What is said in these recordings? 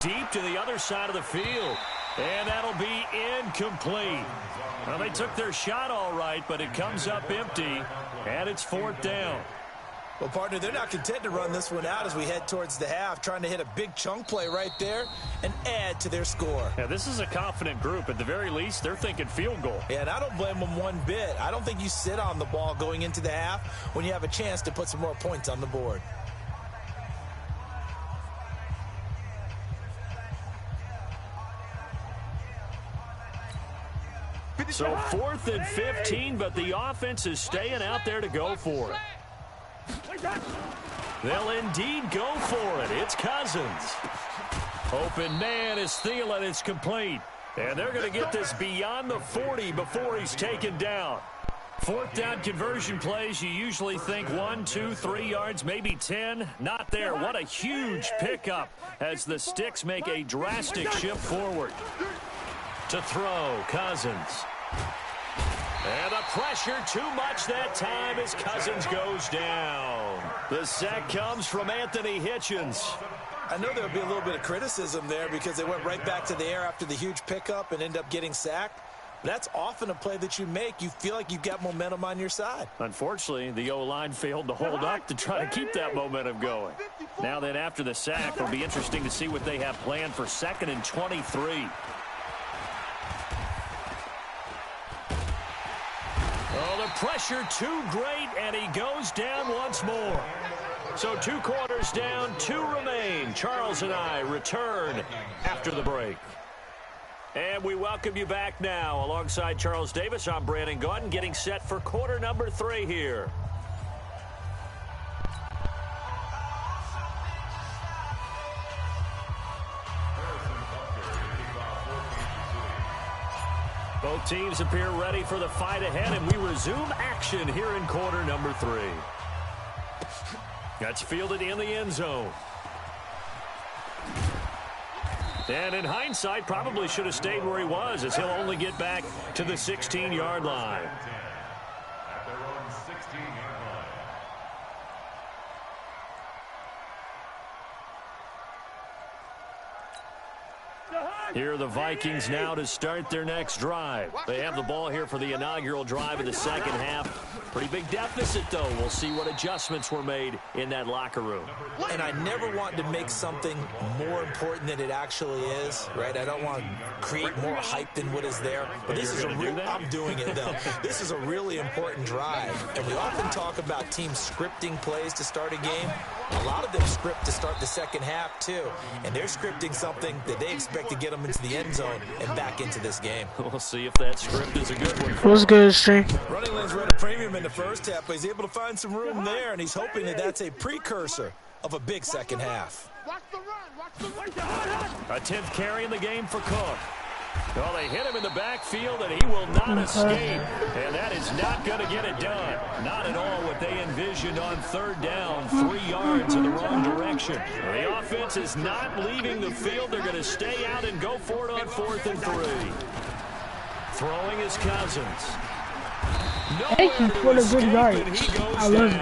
Deep to the other side of the field. And that'll be incomplete. Well, they took their shot all right, but it comes up empty, and it's 4th down. Well, partner, they're not content to run this one out as we head towards the half, trying to hit a big chunk play right there and add to their score. Yeah, this is a confident group. At the very least, they're thinking field goal. Yeah, and I don't blame them one bit. I don't think you sit on the ball going into the half when you have a chance to put some more points on the board. So 4th and 15, but the offense is staying out there to go for it. They'll indeed go for it. It's Cousins. Open man is Thielen. It's complete. And they're going to get this beyond the 40 before he's taken down. 4th down conversion plays, you usually think 1, 2, 3 yards, maybe 10. Not there. What a huge pickup as the Sticks make a drastic shift forward. To throw, Cousins. And the pressure too much that time as Cousins goes down. The sack comes from Anthony Hitchens. I know there'll be a little bit of criticism there because they went right back to the air after the huge pickup and end up getting sacked. That's often a play that you make. You feel like you've got momentum on your side. Unfortunately, the O-line failed to hold up to try to keep that momentum going. Now then, after the sack, it'll be interesting to see what they have planned for 2nd and 23. Oh, the pressure too great, and he goes down once more. So 2 quarters down, 2 remain. Charles and I return after the break. And we welcome you back now. Alongside Charles Davis, I'm Brandon Gaudin, getting set for quarter number 3 here. Both teams appear ready for the fight ahead, and we resume action here in quarter number 3. That's fielded in the end zone. And in hindsight, probably should have stayed where he was, as he'll only get back to the 16-yard line. Here are the Vikings now to start their next drive. They have the ball here for the inaugural drive of the second half. Pretty big deficit, though. We'll see what adjustments were made in that locker room. And I never want to make something more important than it actually is, right? I don't want to create more hype than what is there. But this is I'm doing it, though. This is a really important drive. And we often talk about teams scripting plays to start a game. A lot of them script to start the second half, too. And they're scripting something that they expect to get them into the end zone and back into this game. We'll see if that script is a good one. What's good, String? Running lanes run a premium in the first half, but he's able to find some room there, and he's hoping that that's a precursor of a big second half. A 10th carry in the game for Cook. Well, they hit him in the backfield, and he will not escape. And that is not going to get it done. Not at all what they envisioned on 3rd down, 3 yards in the wrong direction. The offense is not leaving the field. They're going to stay out and go for it on 4th and 3. Throwing is Cousins. Thank you for the good yard. I love it.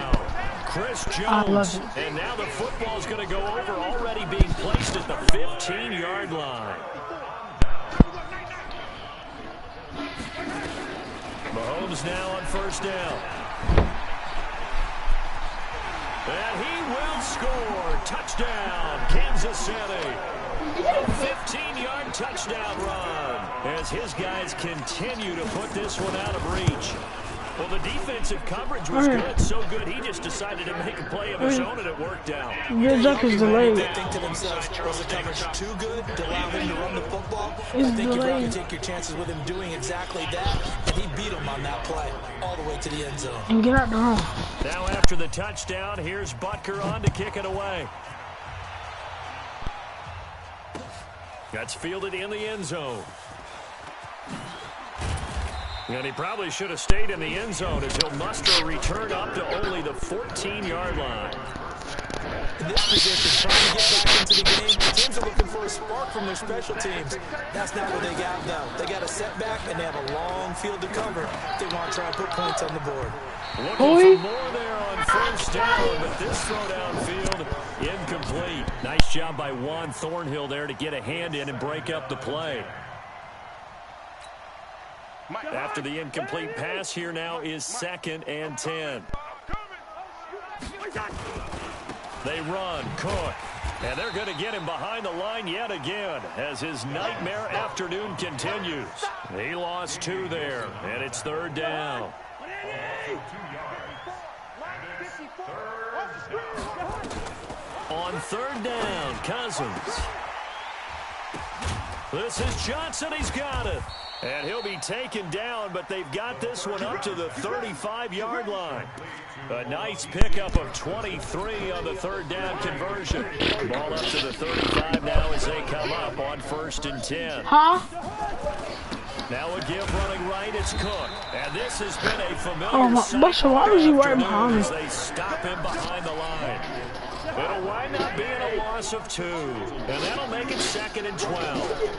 Chris Jones. I love it. And now the football's going to go over, already being placed at the 15-yard line. Mahomes now on 1st down. And he will score. Touchdown, Kansas City. A 15-yard touchdown run as his guys continue to put this one out of reach. Well, the defensive coverage was good, so good he just decided to make a play of his own, and it worked out. Your jump is delayed. They think to themselves, was the coverage too good to allow him to run the football? I think you probably take your chances with him doing exactly that, and he beat him on that play all the way to the end zone. And get out the room. Now after the touchdown, here's Butker on to kick it away. That's fielded in the end zone. And he probably should have stayed in the end zone as he'll muster a return up to only the 14-yard line. In this position, trying to get back into the game, teams are looking for a spark from their special teams. That's not what they got, though. They got a setback, and they have a long field to cover if they want to try and put points on the board. Looking for more there on first down, but this throw downfield incomplete. Nice job by Juan Thornhill there to get a hand in and break up the play. After the incomplete pass, here now is 2nd and 10. They run, Cook, and they're going to get him behind the line yet again as his nightmare afternoon continues. He lost 2 there, and it's 3rd down. On 3rd down, Cousins. This is Johnson. He's got it. And he'll be taken down, but they've got this one up to the 35-yard line. A nice pickup of 23 on the 3rd down conversion. Ball up to the 35 now as they come up on 1st and 10. Now a give running right, it's Cook. And this has been a familiar sight why was you right behind me? as they stop him behind the line. It'll wind up being a loss of 2. And that'll make it 2nd and 12.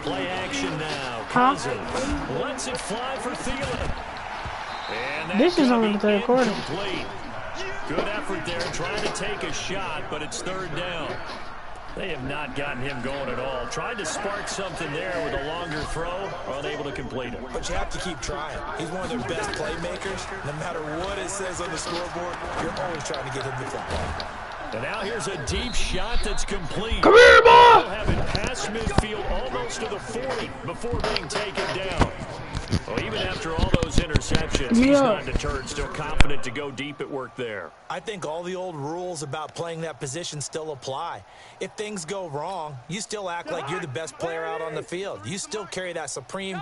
Play action now. Cousins lets it fly for Thielen. And this is only the 3rd quarter. Good effort there trying to take a shot, but it's 3rd down. They have not gotten him going at all. Tried to spark something there with a longer throw, unable to complete it. But you have to keep trying. He's one of their best playmakers. No matter what it says on the scoreboard, you're always trying to get him the football. And now here's a deep shot that's complete. Come here, boy! They'll have it past midfield almost to the 40 before being taken down. Well, even after all those interceptions, he's not deterred, still confident to go deep at work there. I think all the old rules about playing that position still apply. If things go wrong, you still act like you're the best player out on the field. You still carry that supreme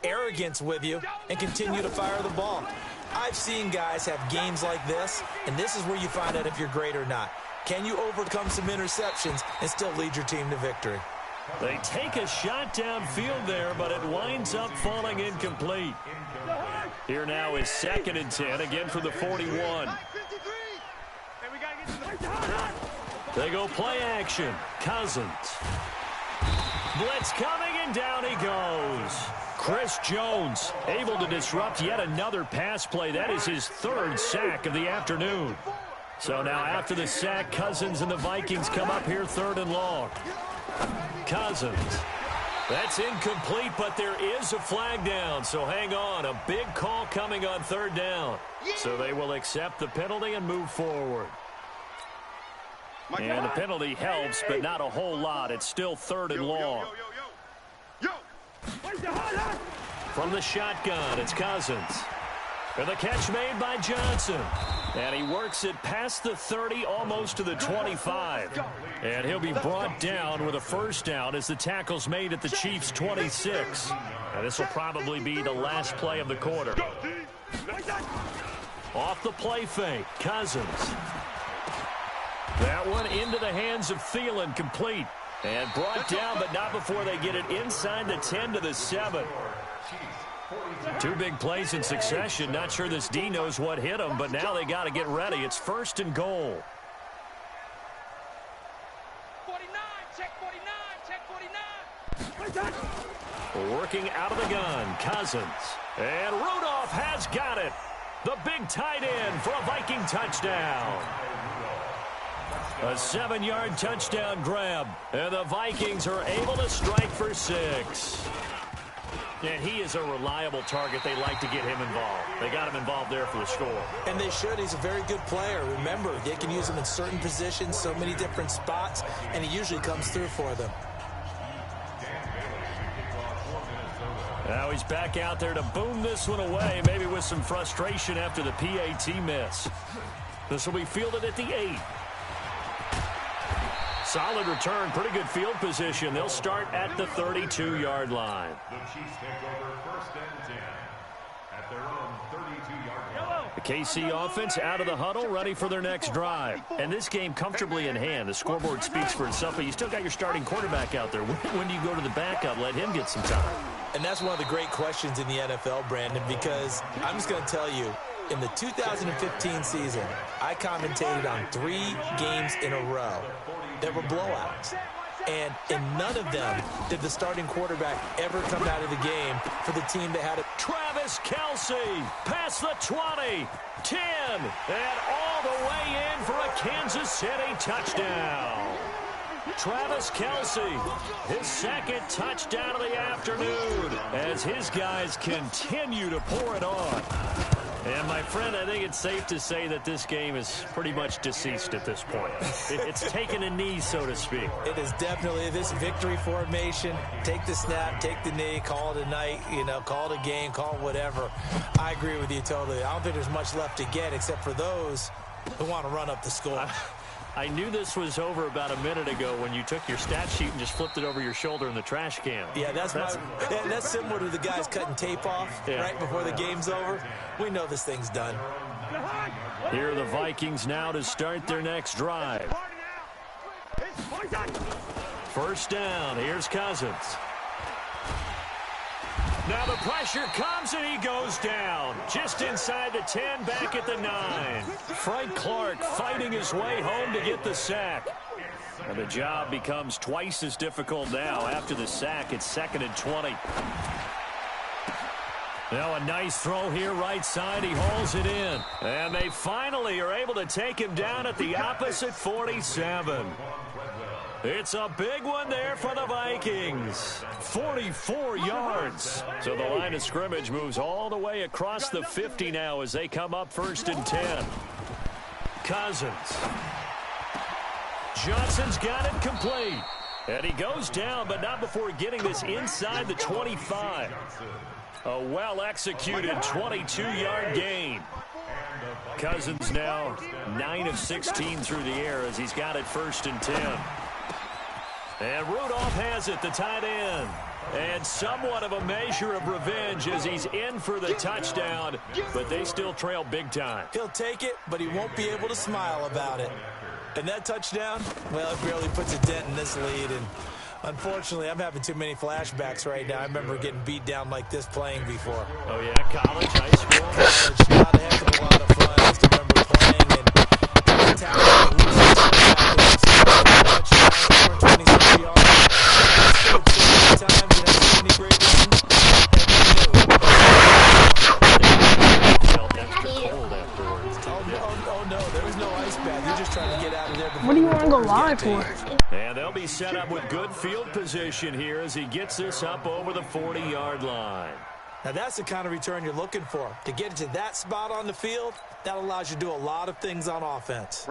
arrogance with you and continue to fire the ball. I've seen guys have games like this, and this is where you find out if you're great or not. Can you overcome some interceptions and still lead your team to victory? They take a shot downfield there, but it winds up falling incomplete. Here now is 2nd and 10, again for the 41. They go play action. Cousins. Blitz coming, and down he goes. Chris Jones able to disrupt yet another pass play. That is his 3rd sack of the afternoon. So now after the sack, Cousins and the Vikings come up here 3rd and long. Cousins. That's incomplete, but there is a flag down, so hang on. A big call coming on 3rd down. So they will accept the penalty and move forward. And the penalty helps, but not a whole lot. It's still 3rd and long. From the shotgun, it's Cousins. And the catch made by Johnson. And he works it past the 30, almost to the 25. And he'll be brought down with a 1st down as the tackle's made at the Chiefs' 26. And this will probably be the last play of the quarter. Off the play fake, Cousins. That one into the hands of Thielen, complete. And brought down, but not before they get it inside the 10 to the 7. 2 big plays in succession. Not sure this D knows what hit him, but now they got to get ready. It's 1st and goal. 49, check 49, check 49. Working out of the gun, Cousins. And Rudolph has got it. The big tight end for a Viking touchdown. A 7-yard touchdown grab. And the Vikings are able to strike for 6. And he is a reliable target. They like to get him involved. They got him involved there for the score. And they should. He's a very good player. Remember, they can use him in certain positions, so many different spots, and he usually comes through for them. Now he's back out there to boom this one away, maybe with some frustration after the PAT miss. This will be fielded at the 8. Solid return, pretty good field position. They'll start at the 32-yard line. The Chiefs take over 1st and 10 at their own 32-yard line. The KC offense out of the huddle, ready for their next drive. And this game comfortably in hand. The scoreboard speaks for itself, but you still got your starting quarterback out there. When do you go to the backup? Let him get some time. And that's one of the great questions in the NFL, Brandon, because I'm just going to tell you, in the 2015 season, I commentated on 3 games in a row that were blowouts. And in none of them did the starting quarterback ever come out of the game for the team that had it. Travis Kelce past the 20, 10, and all the way in for a Kansas City touchdown. Travis Kelce, his second touchdown of the afternoon as his guys continue to pour it on. And, my friend, I think it's safe to say that this game is pretty much deceased at this point. It's taken a knee, so to speak. It is definitely this victory formation. Take the snap, take the knee, call it a night, call it a game, call it whatever. I agree with you totally. I don't think there's much left to get except for those who want to run up the score. I knew this was over about a minute ago when you took your stat sheet and just flipped it over your shoulder in the trash can. Yeah, that's similar to the guys cutting tape off right before the game's over. We know this thing's done. Here are the Vikings now to start their next drive. First down. Here's Cousins. Now the pressure comes and he goes down. Just inside the 10, back at the 9. Frank Clark fighting his way home to get the sack. And the job becomes twice as difficult now. After the sack, it's 2nd and 20. Now a nice throw here right side. He hauls it in. And they finally are able to take him down at the opposite 47. It's a big one there for the Vikings. 44 yards. So the line of scrimmage moves all the way across the 50 now as they come up 1st and 10. Cousins. Johnson's got it complete. And he goes down, but not before getting this inside the 25. A well-executed 22-yard gain. Cousins now 9 of 16 through the air as he's got it 1st and 10. And Rudolph has it, the tight end. And somewhat of a measure of revenge as he's in for the touchdown, but they still trail big time. He'll take it, but he won't be able to smile about it. And that touchdown, well, it barely puts a dent in this lead. And unfortunately, I'm having too many flashbacks right now. I remember getting beat down like this playing before. Oh, yeah, college, high school. College, not a heck of a lot of fun. I just remember playing and tackling. What do you want to go live for? And they'll be set up with good field position here as he gets this up over the 40-yard line. Now that's the kind of return you're looking for. To get to that spot on the field, that allows you to do a lot of things on offense.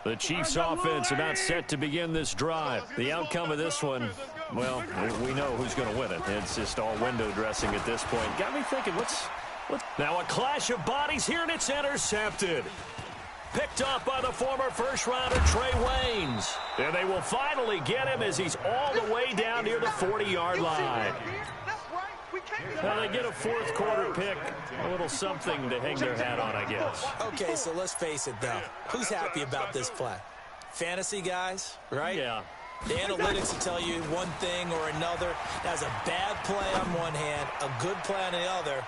The Chiefs' offense about set to begin this drive. The outcome of this one, well, we know who's going to win it. It's just all window dressing at this point. Got me thinking, what's now a clash of bodies here, and it's intercepted. Picked up by the former first-rounder Trey Waynes. And they will finally get him as he's all the way down near the 40-yard line. Well, they get a fourth-quarter pick, a little something to hang their hat on, I guess. Okay, so let's face it, though. Who's happy about this play? Fantasy guys, right? Yeah. The analytics will tell you one thing or another. That's a bad play on one hand, a good play on the other.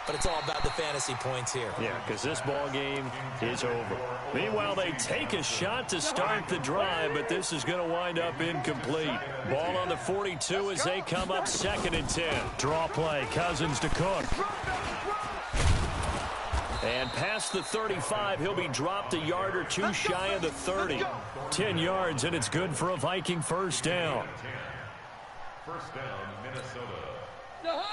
But it's all about the fantasy points here. Yeah, because this ball game is over. Meanwhile, they take a shot to start the drive, but this is going to wind up incomplete. Ball on the 42 as they come up 2nd and 10. Draw play, Cousins to Cook. And past the 35, he'll be dropped a yard or two shy of the 30. 10 yards, and it's good for a Viking first down. First down, Minnesota.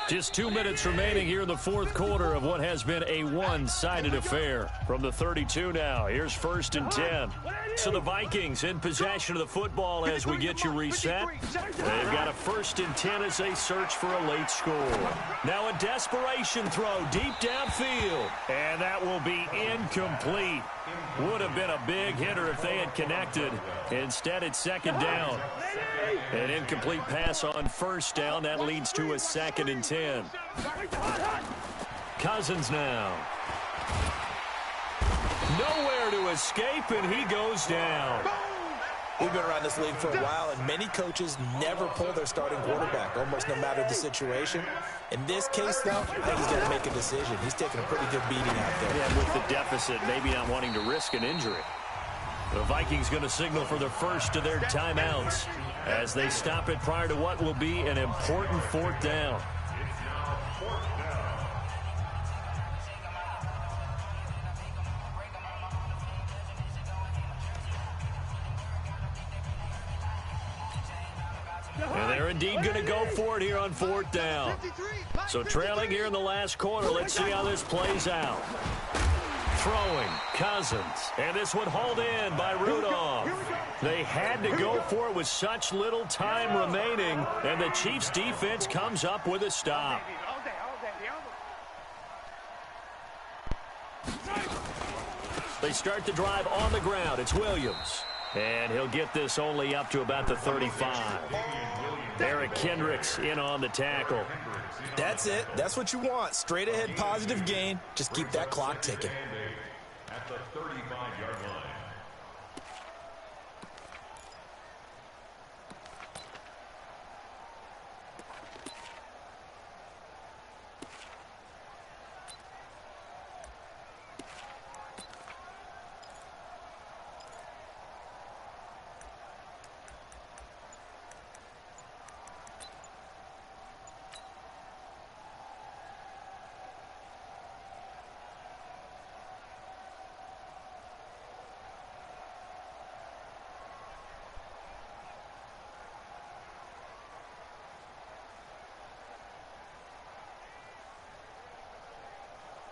Just 2 minutes remaining here in the fourth quarter of what has been a one-sided affair. From the 32 now, here's 1st and 10. So the Vikings in possession of the football as we get you reset. They've got a 1st and 10 as they search for a late score. Now a desperation throw deep downfield. And that will be incomplete. Would have been a big hitter if they had connected. Instead, it's 2nd down. An incomplete pass on 1st down. That leads to a 2nd and 10. Cousins now. Nowhere to escape, and he goes down. We've been around this league for a while, and many coaches never pull their starting quarterback, almost no matter the situation. In this case, though, I think he's got to make a decision. He's taking a pretty good beating out there. Yeah, with the deficit, maybe not wanting to risk an injury. The Vikings going to signal for the first of their timeouts as they stop it prior to what will be an important fourth down. And they're indeed going to go for it here on fourth down. So trailing here in the last quarter, let's see how this plays out. Throwing, Cousins. And this one hauled in by Rudolph. They had to go for it with such little time remaining, and the Chiefs' defense comes up with a stop. They start the drive on the ground. It's Williams. And he'll get this only up to about the 35. Eric Kendricks in on the tackle. That's it. That's what you want. Straight ahead positive gain. Just keep that clock ticking. At the 35-yard line.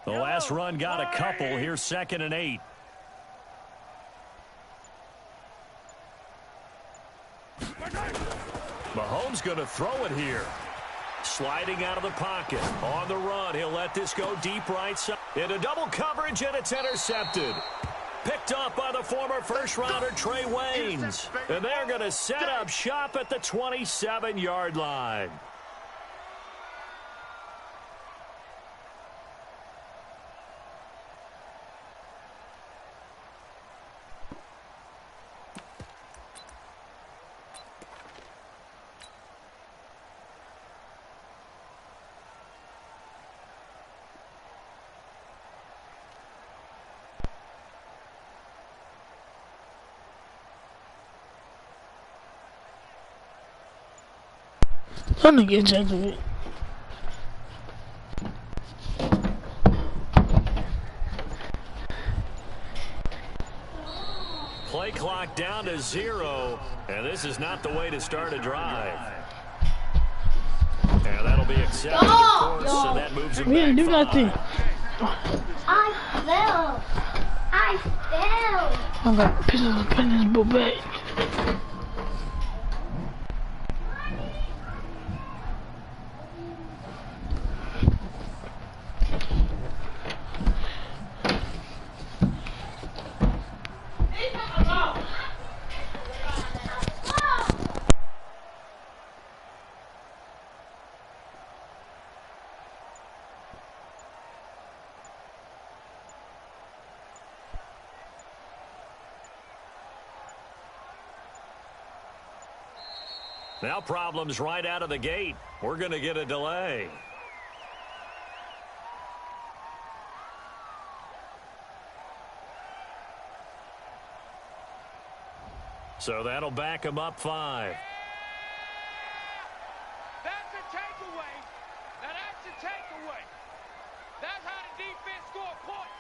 The last run got a couple. Here's 2nd and 8. Mahomes going to throw it here. Sliding out of the pocket. On the run. He'll let this go deep right side. Into double coverage, and it's intercepted. Picked up by the former first-rounder Trey Waynes. And they're going to set up shop at the 27-yard line. I'm gonna get checked of it. Play clock down to 0, and this is not the way to start a drive. And that'll be accepted, of course, and that moves him We didn't back do 5. nothing. I fell. I got pieces of pen in this book bag. Now problems right out of the gate. We're going to get a delay. So that'll back him up 5. That's a takeaway. Now that's a takeaway. That's how the defense score points.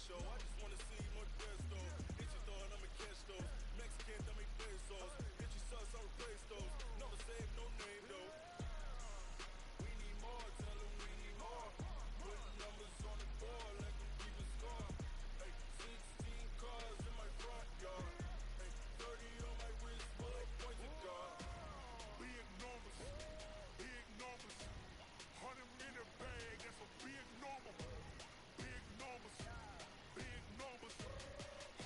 show. I just wanna see more Modesto. Hit your thought, I'ma catch those. Mexican, dummy pesos. Hit your sus, I'll replace those. Never save no name though. We need more, tell them we need more. Putting numbers on the board like we keep a score. Hey, 16 cars in my front yard. Hey, 30 on my wrist, full of points of God. Big numbers, big numbers. 100 in a bag, that's a big number. Big numbers, big numbers.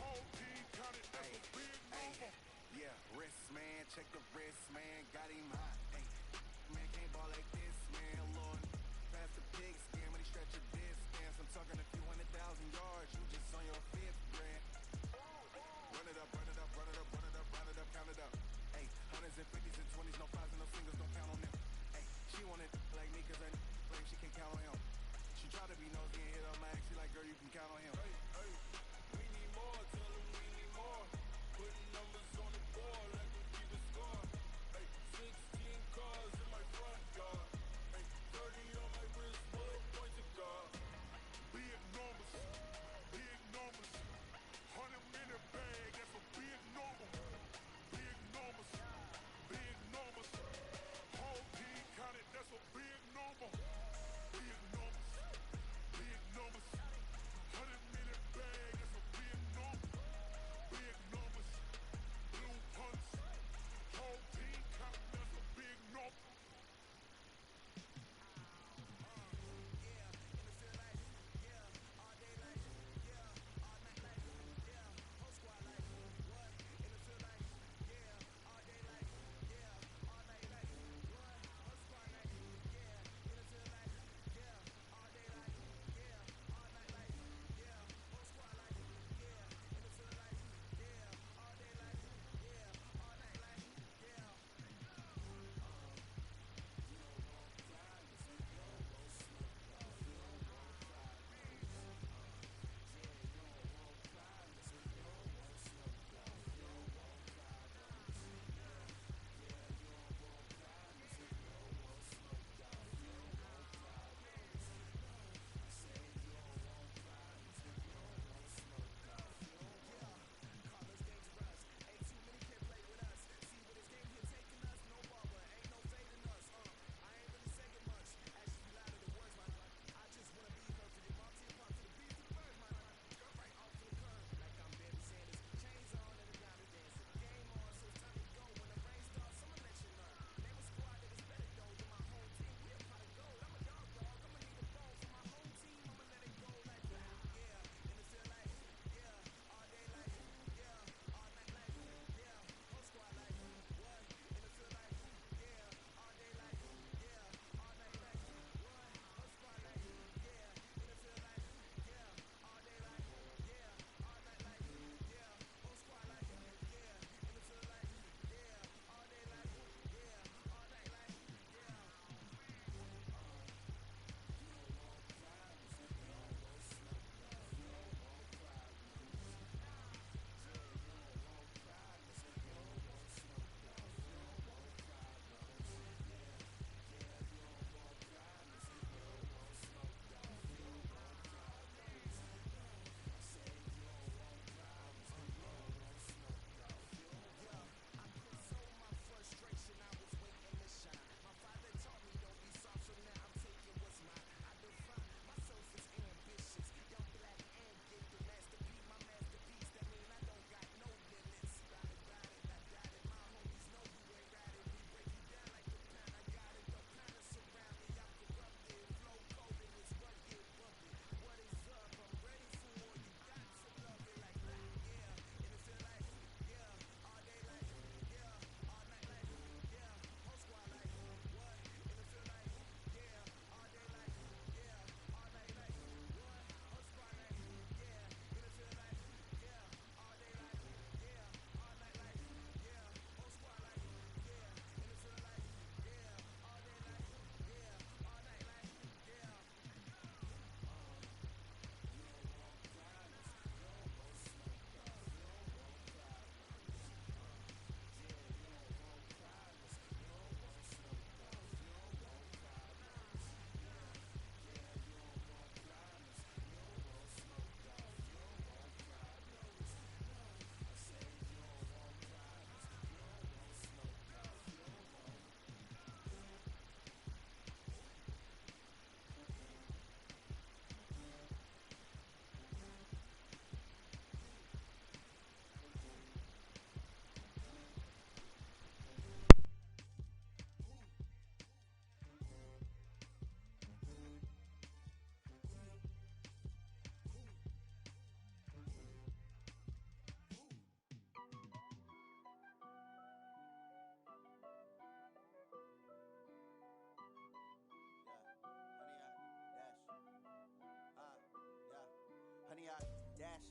Whole team counted, that's a big number. Yeah, wrist man, check the wrist man, got him hot. Hey, man can't ball like this, man. Lord, pass the pig skin when he stretch your distance. I'm talking a few 100,000 yards, you just on your fifth grand. Run it up, run it up, run it up, run it up, run it up, count it up. Hey, hundreds and fifties and 20s, no fives and no singles, don't count on them. Hey, she wanted like me cause I claim she can count on him. She try to be nosy and hit on my ex, she like, girl, you can count on him. Hey, hey, we need more, tell them we need more. Putting numbers on the board like we keep a score. Hey, 16 cars in my front yard. Hey, 30 on my wrist, full of points of God. Big numbers, big numbers. 100 in a bag, that's a big number. Big numbers, big numbers. Whole team counted, that's a big number. Big numbers, big numbers. 100 in a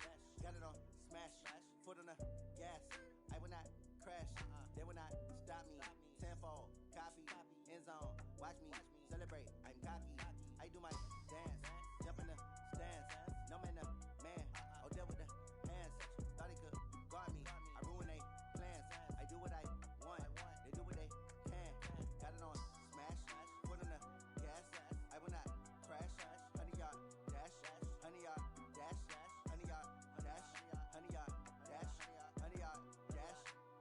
dash. Got it on smash. Foot on the gas. I will not crash. They will not stop me. Tenfold, copy, end zone. Watch me celebrate. I'm cocky. I do my dance. Jump in the stands. No man, the man. Oh, deal with the hands. Thought he could guard me. I ruin they plans. I do what I want. They do what they can. Got it on smash. Foot on the gas. I will not crash. 100-yard dash. 100-yard dash. 100-yard dash. 100-yard dash. 100-yard dash.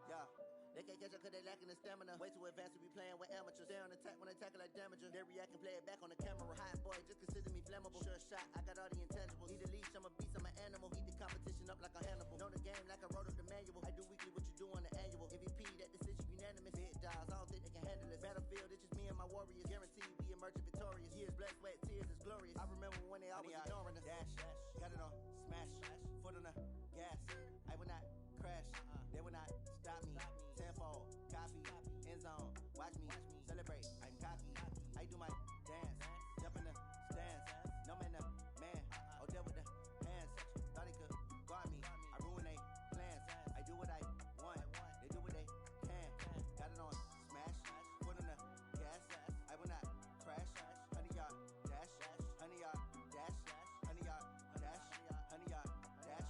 Yeah. They can't catch up cause they lacking the stamina. Way too advanced to be playing with amateurs. They on attack when they tackle like damager. They react and play it back on the camera. Hot boy, just consider me flammable. Sure shot, I got all the intangibles. Need a leash, I'm a beast, I'm an animal. Heat the competition up like a Hannibal. Know the game like I wrote up the manual. I do weekly what you do on the annual. MVP, that decision unanimous. Big dogs, I don't think they can handle it. Battlefield, it's just me and my warriors. Guaranteed we emerging victorious. Years, blood, sweat, tears, is glorious. I remember when they always ignoring us. Dash, got it on smash. Foot on the gas. I will not crash. They will not stop me. Tenfold, copy, end zone. Watch me celebrate. I'm cocky. I do my dance. Jump in the stands. No man, the man. Oh, deal with the hands. Thought he could guard me. I ruin they plans. I do what I want. They do what they can. Got it on smash. Foot on the gas. I will not crash. 100-yard dash. 100-yard dash. 100-yard dash. 100-yard dash.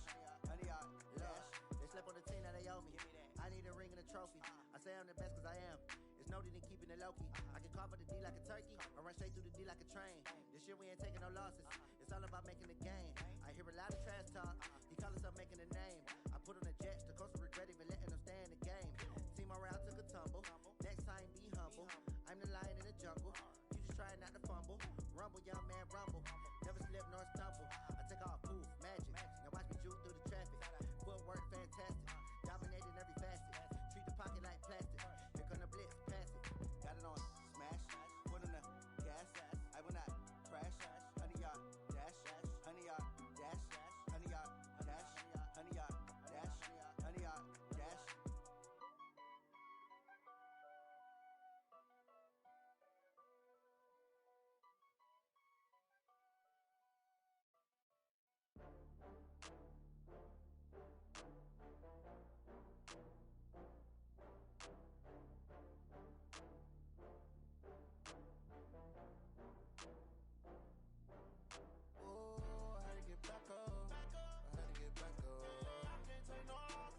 100-yard dash. They slept on the team, now they owe me. I need a ring and a trophy. I say I'm the best cause I am. It's noted in keeping it low-key. I can carve the D like a turkey. I run straight through the D like a train. This year we ain't taking no losses. It's all about making the game. I hear a lot of trash talk. He call us up making a name. I put on the jets. The coach will regret even letting them stay in the game. Team around took a tumble. Next time be humble. I'm the lion in the jungle. You just try not to fumble. Rumble, young man, rumble. Never slip nor stumble. I take off poof, magic. Now watch me juke through the traffic. Footwork fantastic. Dominating every facet. Treat the pocket like plastic. Here come the blitz, pass it. Got it on smash. Foot on the gas. I will not crash. 100-yard dash. 100-yard dash. 100-yard dash. 100-yard dash. 100-yard dash. Back up. I had to get back up. I can't take no loss.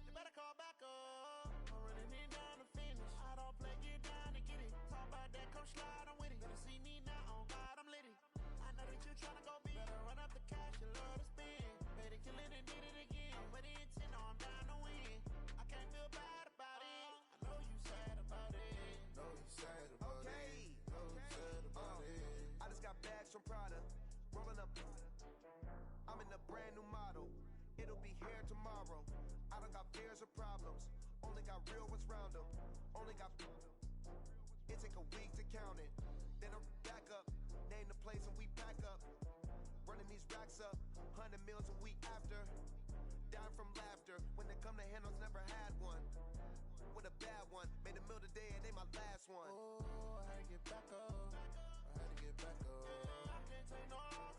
You better call back up. I'm running it down to finish. I don't play, get down and get it. Talk about that, come slide, I'm with it. Better see me now, on God, I'm litty. I know that you tryna go big. Better run up the cash, you love to spend. Better kill it and did it again. But the intent, no, I'm down to win. I can't feel bad about it. I know you sad about it. Know you sad about it. Know you sad about it. I just got bags from Prada. Rolling up. I'm in a brand new model. It'll be here tomorrow. I don't got fears or problems. Only got real ones round them. Only got. It take a week to count it. Then I back up. Name the place and we back up. Running these racks up. 100 meals a week after. Dying from laughter. When they come to handles, never had one. With a bad one. Made a meal today and they my last one. Oh, I had to get back up. I had to get back up. I can't take no loss.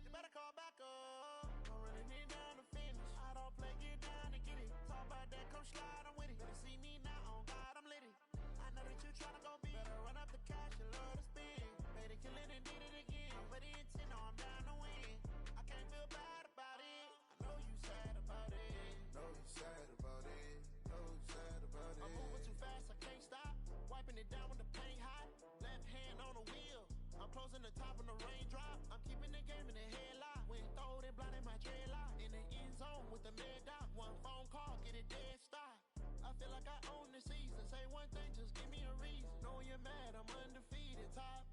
You better call back up. I'm running it down to finish. I don't play, get down and get it. Talk about that, come slide, I'm with it. Better see me now, on God, I'm litty. I know that you tryna go big. Better run up the cash, you love to spend. Better kill it and did it again. But the intent, no, I'm down to win. I can't feel bad about it. I know you sad about it. Know you sad about it. Know you sad about it. I'm moving too fast, I can't stop. Wiping it down with the paint hot. Left hand on the wheel. I'm closing the top on the raindrop. I'm keeping the game in the headlock. When throwed and blinded my dreadlock. In the end zone with the mad dot. One phone call, get it dead stop. I feel like I own the season. Say one thing, just give me a reason. Know you're mad, I'm undefeated. Top